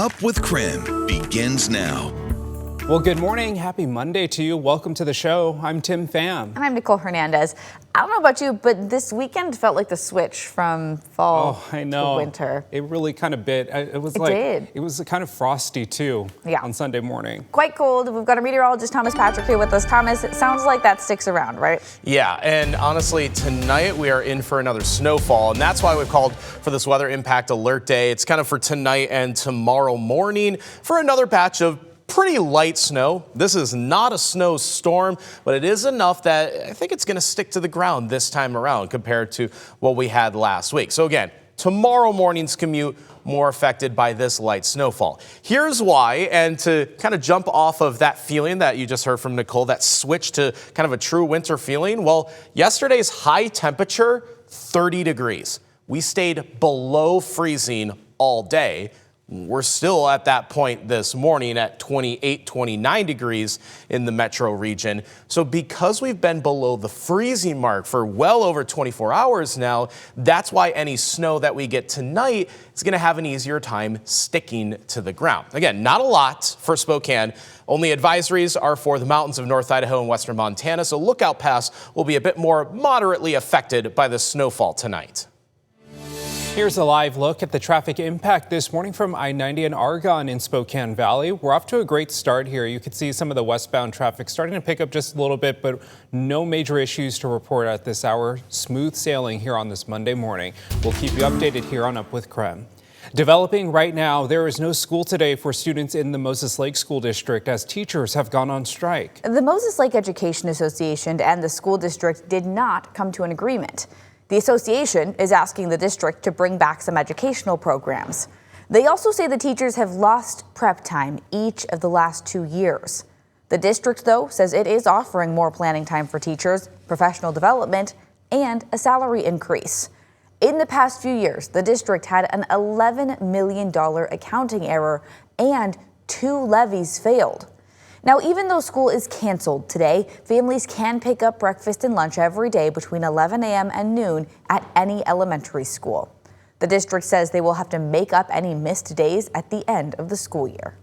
Up with KREM begins now. Well, good morning. Happy Monday to you. Welcome to the show. I'm Tim Pham. And I'm Nicole Hernandez. I don't know about you, but this weekend felt like the switch from fall to winter. It really kind of bit. It was kind of frosty too on Sunday morning. Quite cold. We've got our meteorologist Thomas Patrick here with us. Thomas, it sounds like that sticks around, right? Yeah, and honestly, tonight we are in for another snowfall, and that's why we've called for this weather impact alert day. It's kind of for tonight and tomorrow morning for another batch of pretty light snow. This is not a snowstorm, but it is enough that I think it's going to stick to the ground this time around compared to what we had last week. So again, tomorrow morning's commute more affected by this light snowfall. Here's why, and to kind of jump off of that feeling that you just heard from Nicole, that switch to kind of a true winter feeling. Well, yesterday's high temperature, 30 degrees. We stayed below freezing all day. We're still at that point this morning at 28, 29 degrees in the metro region. So because we've been below the freezing mark for well over 24 hours now, that's why any snow that we get tonight is going to have an easier time sticking to the ground. Again, not a lot for Spokane. Only advisories are for the mountains of North Idaho and western Montana, so Lookout Pass will be a bit more moderately affected by the snowfall tonight. Here's a live look at the traffic impact this morning from I-90 and Argonne in Spokane Valley. We're off to a great start here. You can see some of the westbound traffic starting to pick up just a little bit, but no major issues to report at this hour. Smooth sailing here on this Monday morning. We'll keep you updated here on Up with KREM. Developing right now, there is no school today for students in the Moses Lake School District as teachers have gone on strike. The Moses Lake Education Association and the school district did not come to an agreement. The association is asking the district to bring back some educational programs. They also say the teachers have lost prep time each of the last 2 years. The district, though, says it is offering more planning time for teachers, professional development, and a salary increase. In the past few years, the district had an $11 million accounting error and 2 levies failed. Now, even though school is canceled today, families can pick up breakfast and lunch every day between 11 a.m. and noon at any elementary school. The district says they will have to make up any missed days at the end of the school year.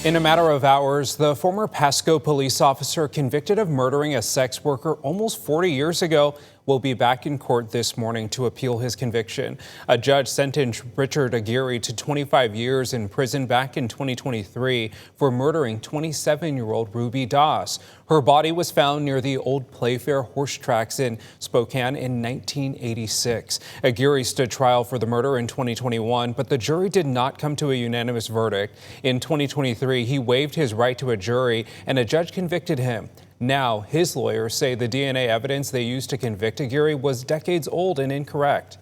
In a matter of hours, the former Pasco police officer convicted of murdering a sex worker almost 40 years ago will be back in court this morning to appeal his conviction. A judge sentenced Richard Aguirre to 25 years in prison back in 2023 for murdering 27-year-old Ruby Doss. Her body was found near the old Playfair horse tracks in Spokane in 1986. Aguirre stood trial for the murder in 2021, but the jury did not come to a unanimous verdict. In 2023, he waived his right to a jury and a judge convicted him. Now, his lawyers say the DNA evidence they used to convict Aguirre was decades old and incorrect.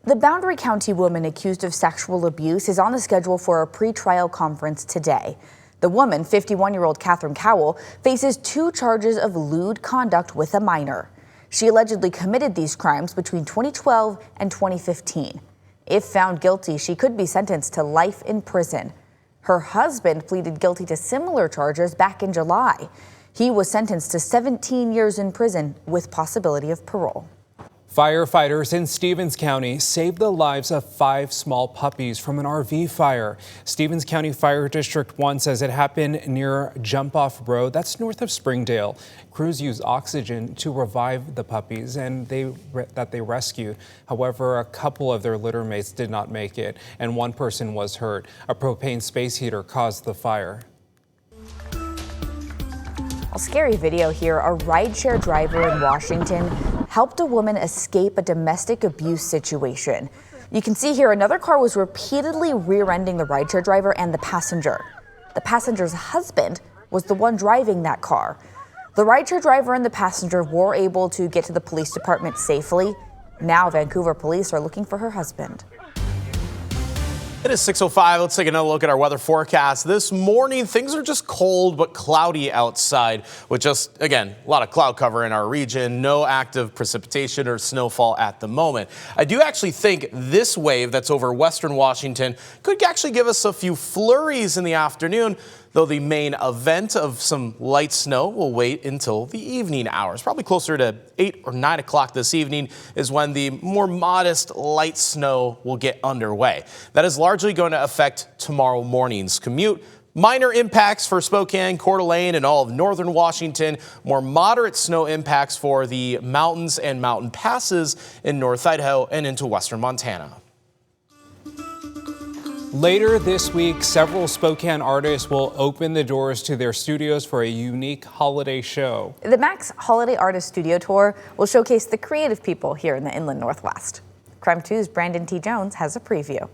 The Boundary County woman accused of sexual abuse is on the schedule for a pretrial conference today. The woman, 51-year-old Catherine Cowell, faces 2 charges of lewd conduct with a minor. She allegedly committed these crimes between 2012 and 2015. If found guilty, she could be sentenced to life in prison. Her husband pleaded guilty to similar charges back in July. He was sentenced to 17 years in prison with possibility of parole. Firefighters in Stevens County saved the lives of 5 small puppies from an RV fire. Stevens County Fire District 1 says it happened near Jump Off Road. That's north of Springdale. Crews used oxygen to revive the puppies and they rescued. However, a couple of their litter mates did not make it and 1 person was hurt. A propane space heater caused the fire. A scary video here. A rideshare driver in Washington helped a woman escape a domestic abuse situation. You can see here another car was repeatedly rear-ending the rideshare driver and the passenger. The passenger's husband was the one driving that car. The rideshare driver and the passenger were able to get to the police department safely. Now Vancouver police are looking for her husband. It is 6:05. Let's take another look at our weather forecast. This morning, things are just cold but cloudy outside with just, again, a lot of cloud cover in our region. No active precipitation or snowfall at the moment. I do actually think this wave that's over western Washington could actually give us a few flurries in the afternoon, though the main event of some light snow will wait until the evening hours. Probably closer to 8 or 9 o'clock this evening is when the more modest light snow will get underway. That is largely largely going to affect tomorrow morning's commute. Minor impacts for Spokane, Coeur d'Alene, and all of northern Washington. More moderate snow impacts for the mountains and mountain passes in North Idaho and into western Montana. Later this week, several Spokane artists will open the doors to their studios for a unique holiday show. The Max Holiday Artist Studio Tour will showcase the creative people here in the Inland Northwest. KREM 2's Brandon T. Jones has a preview.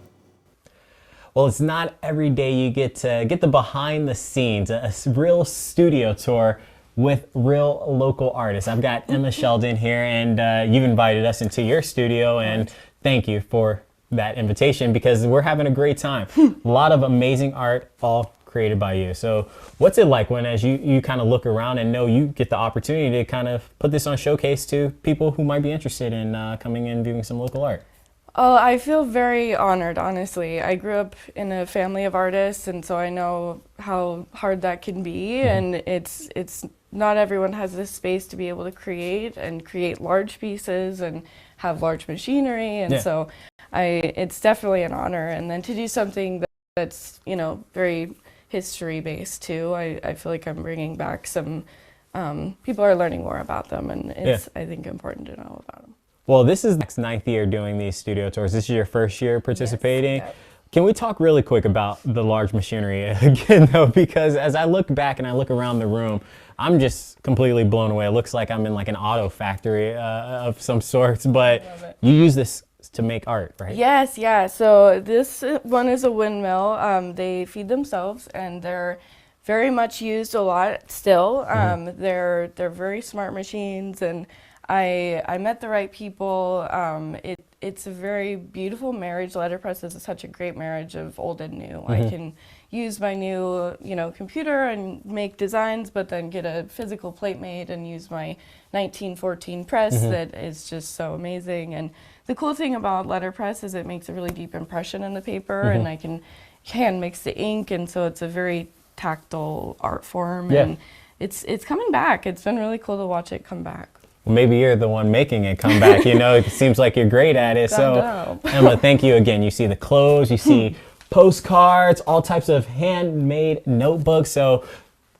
Well, it's not every day you get to get the behind the scenes, a real studio tour with real local artists. I've got Emma Sheldon here, and you've invited us into your studio, and thank you for that invitation because we're having a great time. A lot of amazing art, all created by you. So what's it like when, as you kind of look around and know you get the opportunity to kind of put this on showcase to people who might be interested in coming in and viewing some local art? Oh, I feel very honored, honestly. I grew up in a family of artists, and so I know how hard that can be, and it's not everyone has this space to be able to create large pieces and have large machinery, and so it's definitely an honor. And then to do something that's, you know, very history based too, I feel like I'm bringing back some, people are learning more about them, and it's, I think, important to know about them. Well, this is the 9th year doing these studio tours. This is your first year participating. Yes. Can we talk really quick about the large machinery again, though? Because as I look back and I look around the room, I'm just completely blown away. It looks like I'm in like an auto factory of some sorts, but you use this to make art, right? Yes, yeah. So this one is a windmill. They feed themselves, and they're very much used a lot still. They're very smart machines, and I met the right people. It's a very beautiful marriage. Letterpress is such a great marriage of old and new. I can use my new, computer and make designs, but then get a physical plate made and use my 1914 press that is just so amazing. And the cool thing about letterpress is it makes a really deep impression in the paper, and I can hand mix the ink, and so it's a very tactile art form. And it's coming back. It's been really cool to watch it come back. Well, maybe you're the one making it come back. It seems like you're great at it. So, Emma, thank you again. You see the clothes, you see postcards, all types of handmade notebooks. So,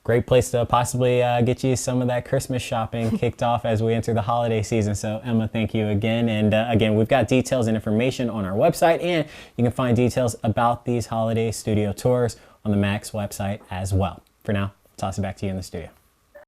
great place to possibly get you some of that Christmas shopping kicked off as we enter the holiday season. So, Emma, thank you again. And again, we've got details and information on our website, and you can find details about these holiday studio tours on the Max website as well. For now, I'll toss it back to you in the studio.